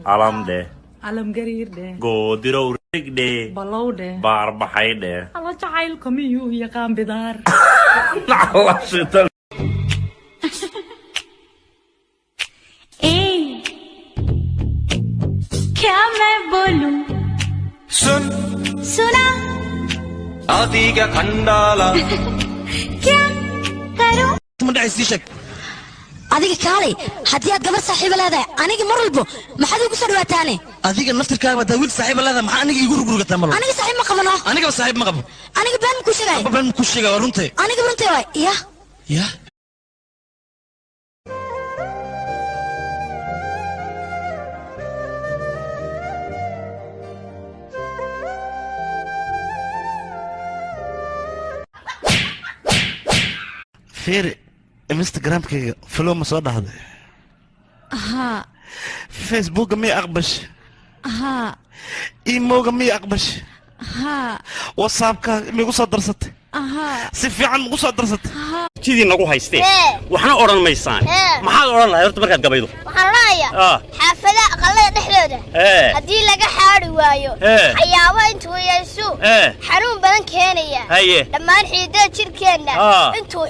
Alam deh. Alam garir deh. Godiro rig deh. Balau deh. Bar bahai deh. Allah cail kami yu ya kan bedar. Allah syaitan. क्या मैं बोलूं सुन सुना आदि का खंडाला क्या करूं तुम ऐसी शक adiga kaalay hadii aad gabar saaxiib leedahay aniga mar walba maxaad ugu soo dhawaataane adiga naftirkaaga daawil saaxiib leedahay maxaa aniga igu rugurugata mar aniga saaxiib ma qabano aniga saaxiib ma qabo aniga baan ku sheegay baan ku sheegay runtii aniga runtii way ya فير انستغرام كي فلو ما صار هذا ها فيسبوك مي اقبش ها ايمو مي اقبش ها واتساب كا مي قصه درست ها سيفي عن قصه درست Sidii nagu haystay waxna oran maysaan maxaad oran lahayd horta markaad gabaydo waxaan raayaa xaafada aqalada dhexdooda hadii laga xaari waayo ayaabo intuu yeesho xanuun badan keenaya dhammaan xiidada jirkeena intuu